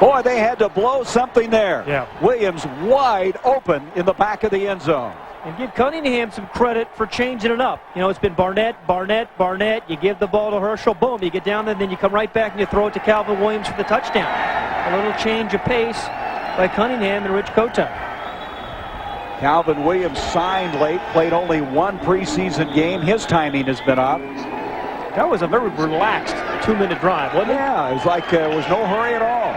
Boy, they had to blow something there. Yeah. Williams wide open in the back of the end zone. And give Cunningham some credit for changing it up. You know, it's been Barnett. You give the ball to Herschel, boom, you get down there, and then you come right back and you throw it to Calvin Williams for the touchdown. A little change of pace by Cunningham and Rich Kotite. Calvin Williams signed late, played only one preseason game. His timing has been off. That was a very relaxed 2-minute drive, wasn't it? Yeah, it was like there was no hurry at all.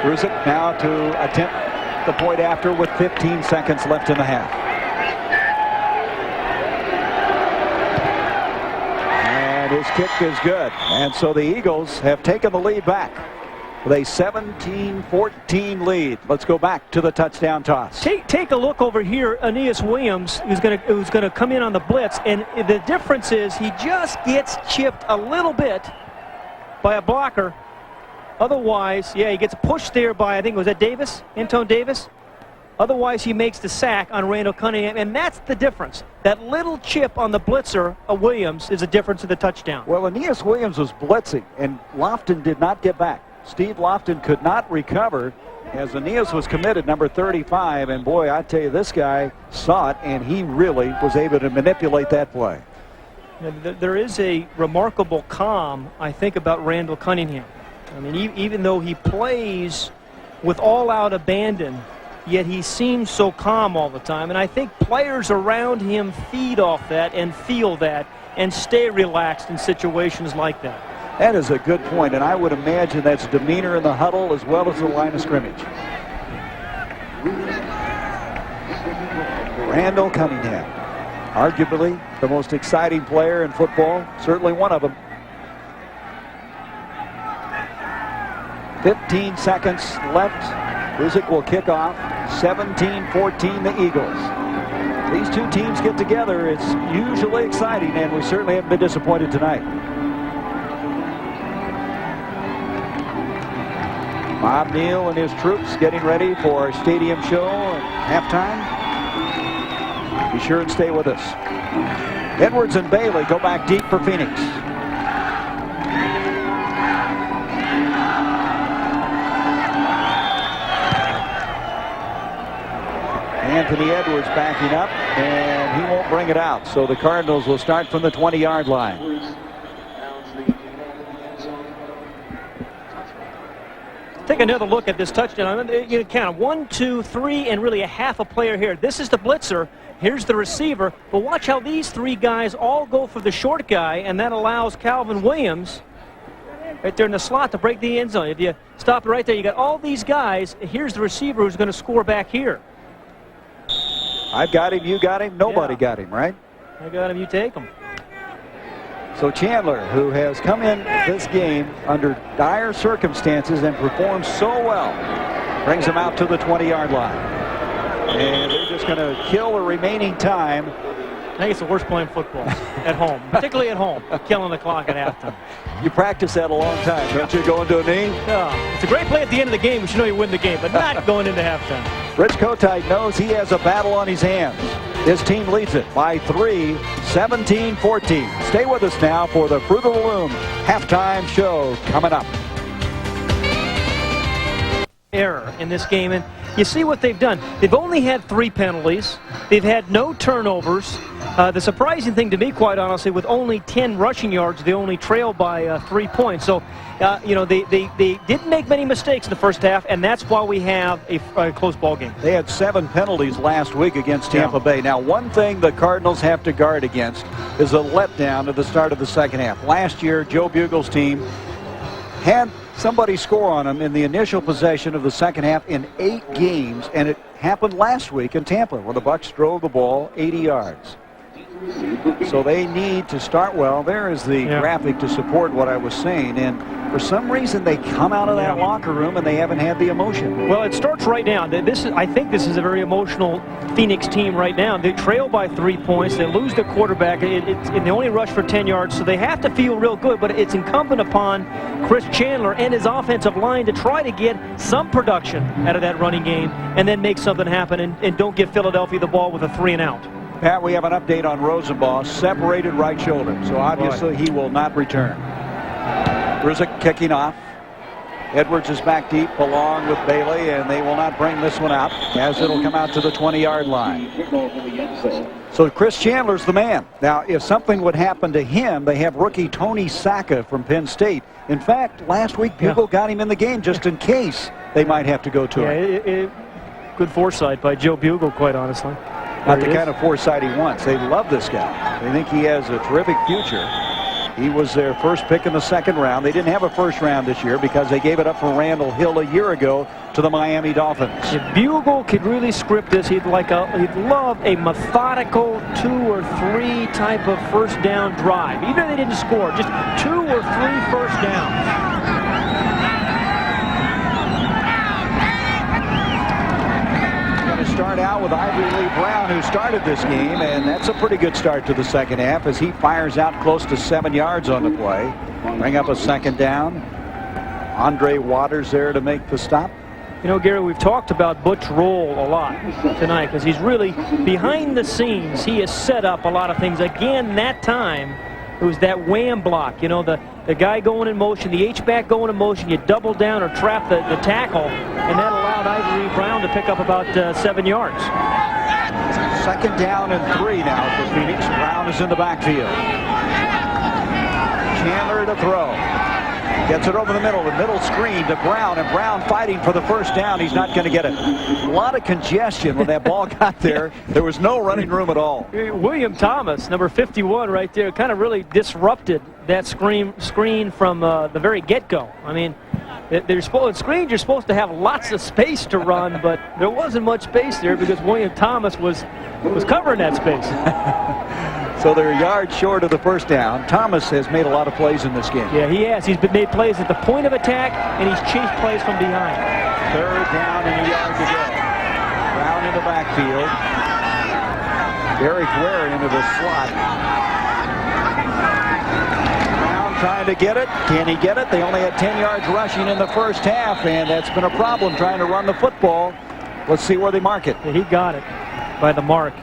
Ruzick now to attempt the point after with 15 seconds left in the half. And his kick is good. And so the Eagles have taken the lead back with a 17-14 lead. Let's go back to the touchdown toss. Take a look over here. Aeneas Williams, who's going to come in on the blitz, and the difference is he just gets chipped a little bit by a blocker. Otherwise, yeah, he gets pushed there by, I think, was that Davis? Antone Davis? Otherwise, he makes the sack on Randall Cunningham, and that's the difference. That little chip on the blitzer of Williams is the difference of the touchdown. Well, Aeneas Williams was blitzing, and Lofton did not get back. Steve Lofton could not recover as Aeneas was committed, number 35, and boy, I tell you, this guy saw it, and he really was able to manipulate that play. There is a remarkable calm, I think, about Randall Cunningham. I mean, even though he plays with all-out abandon, yet he seems so calm all the time. And I think players around him feed off that and feel that and stay relaxed in situations like that. That is a good point, and I would imagine that's demeanor in the huddle as well as the line of scrimmage. Randall Cunningham, arguably the most exciting player in football, certainly one of them. 15 seconds left. Ruzick will kick off. 17-14 the Eagles. These two teams get together. It's usually exciting, and we certainly haven't been disappointed tonight. Bob Neal and his troops getting ready for a stadium show at halftime. Be sure and stay with us. Edwards and Bailey go back deep for Phoenix. Anthony Edwards backing up, and he won't bring it out. So the Cardinals will start from the 20-yard line. Take another look at this touchdown. You count 1, 2, 3, and really a half a player here. This is the blitzer. Here's the receiver. But watch how these three guys all go for the short guy, and that allows Calvin Williams right there in the slot to break the end zone. If you stop right there, you got all these guys. Here's the receiver who's going to score back here. I've got him, you got him, nobody got him, right? I got him, you take him. So Chandler, who has come in this game under dire circumstances and performed so well, brings him out to the 20-yard line. And they're just going to kill the remaining time. I think it's the worst playing football at home, particularly at home, killing the clock at halftime. You practice that a long time, don't you, going to a knee? No, it's a great play at the end of the game. We should know you win the game, but not going into halftime. Rich Kotite knows he has a battle on his hands. His team leads it by 3, 17-14. Stay with us now for the Fruit of the Loom halftime show coming up. Error in this game, and you see what they've done. They've only had 3 penalties. They've had no turnovers. The surprising thing to me, quite honestly, with only 10 rushing yards, they only trail by 3 points. So, you know, they didn't make many mistakes in the first half, and that's why we have a close ball game. They had 7 penalties last week against Tampa Bay. Now, one thing the Cardinals have to guard against is a letdown at the start of the second half. Last year, Joe Bugle's team had somebody score on them in the initial possession of the second half in 8 games, and it happened last week in Tampa where the Bucs drove the ball 80 yards. So they need to start well. There is the graphic to support what I was saying, and for some reason they come out of that locker room and they haven't had the emotion. Well, it starts right now. I think this is a very emotional Phoenix team right now. They trail by 3 points. They lose their quarterback. And they only rush for 10 yards, so they have to feel real good. But it's incumbent upon Chris Chandler and his offensive line to try to get some production out of that running game and then make something happen and don't give Philadelphia the ball with a 3-and-out. Pat, we have an update on Rosenbaugh, separated right shoulder, so obviously he will not return. Ruzick kicking off. Edwards is back deep along with Bailey, and they will not bring this one out as it'll come out to the 20-yard line. So Chris Chandler's the man. Now, if something would happen to him, they have rookie Tony Sacca from Penn State. In fact, last week, Bugle got him in the game just in case they might have to go to him. Good foresight by Joe Bugle, quite honestly. Not the kind of foresight he wants. They love this guy. They think he has a terrific future. He was their first pick in the second round. They didn't have a first round this year because they gave it up for Randall Hill a year ago to the Miami Dolphins. If Bugle could really script this, he'd love a methodical 2 or 3 type of first down drive. Even if they didn't score, just 2 or 3 first downs. Start out with Ivory Lee Brown, who started this game, and that's a pretty good start to the second half as he fires out close to 7 yards on the play. Bring up a second down. Andre Waters there to make the stop. You know, Gary, we've talked about Butch Roll a lot tonight because he's really behind the scenes. He has set up a lot of things. Again, that time it was that wham block. You know, the guy going in motion, the H-back going in motion. You double down or trap the tackle, and that allowed Ivory Brown to pick up about 7 yards. Second down and 3 now for Phoenix. Brown is in the backfield. Chandler to throw. Gets it over the middle screen to Brown, and Brown fighting for the first down. He's not going to get it. A lot of congestion when that ball got there. There was no running room at all. William Thomas, number 51 right there, kind of really disrupted that screen from the very get-go. I mean, screens, you're supposed to have lots of space to run, but there wasn't much space there because William Thomas was covering that space. So they're yards short of the first down. Thomas has made a lot of plays in this game. Yeah, he has. He's made plays at the point of attack, and he's chased plays from behind. Third down and a yard to go. Brown in the backfield. Derek Ware into the slot. Brown trying to get it. Can he get it? They only had 10 yards rushing in the first half, and that's been a problem trying to run the football. Let's see where they mark it. Yeah, he got it by the mark.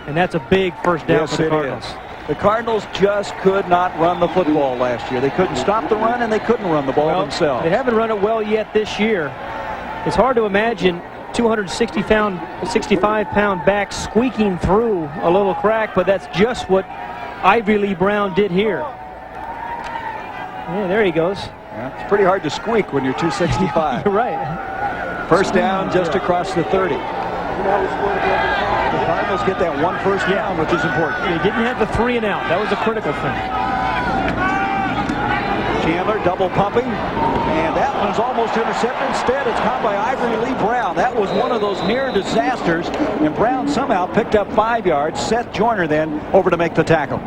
And that's a big first down for the Cardinals. The Cardinals just could not run the football last year. They couldn't stop the run, and they couldn't run the ball themselves. They haven't run it well yet this year. It's hard to imagine 265-pound back squeaking through a little crack, but that's just what Ivory Lee Brown did here. Yeah, there he goes. Yeah, it's pretty hard to squeak when you're 265. You're right. First down just across the 30. The Cardinals get that one first down, which is important. They didn't have the 3 and out. That was a critical thing. Chandler double pumping, and that one's almost intercepted. Instead, it's caught by Ivory Lee Brown. That was one of those near disasters, and Brown somehow picked up 5 yards. Seth Joyner then over to make the tackle.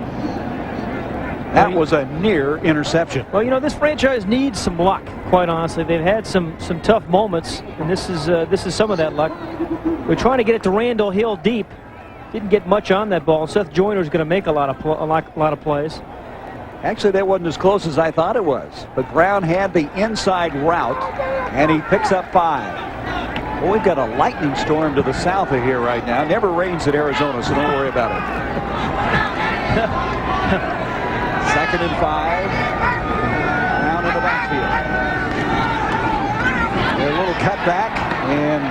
That was a near interception. Well, you know, this franchise needs some luck, quite honestly. They've had some tough moments, and this is some of that luck. We're trying to get it to Randall Hill deep. Didn't get much on that ball. Seth Joyner is going to make a lot of plays. Actually, that wasn't as close as I thought it was. But Brown had the inside route, and he picks up 5. Well, we've got a lightning storm to the south of here right now. Never rains in Arizona, so don't worry about it. Second and 5. Brown in the backfield. A little cutback, and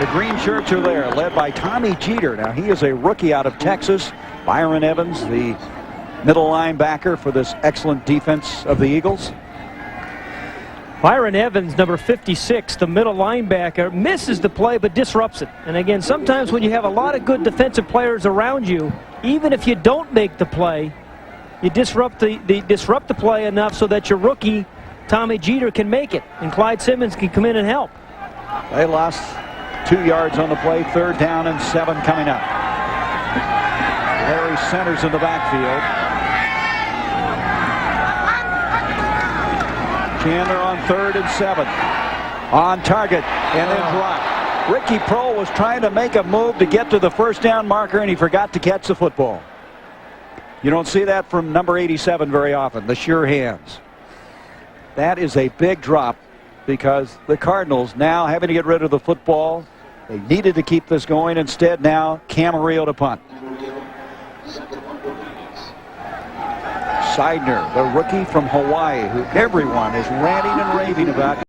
the green shirts are there, led by Tommy Jeter. Now, he is a rookie out of Texas. Byron Evans, the middle linebacker for this excellent defense of the Eagles. Byron Evans, number 56, the middle linebacker, misses the play but disrupts it. And again, sometimes when you have a lot of good defensive players around you, even if you don't make the play, you disrupt the play enough so that your rookie, Tommy Jeter, can make it. And Clyde Simmons can come in and help. They lost 2 yards on the play. Third down and 7 coming up. Larry centers in the backfield. Chandler on 3rd and 7. On target and then dropped. Ricky Prohl was trying to make a move to get to the first down marker, and he forgot to catch the football. You don't see that from number 87 very often, the sure hands. That is a big drop because the Cardinals now having to get rid of the football. They needed to keep this going. Instead, now Camarillo to punt. Seidner, the rookie from Hawaii, who everyone is ranting and raving about.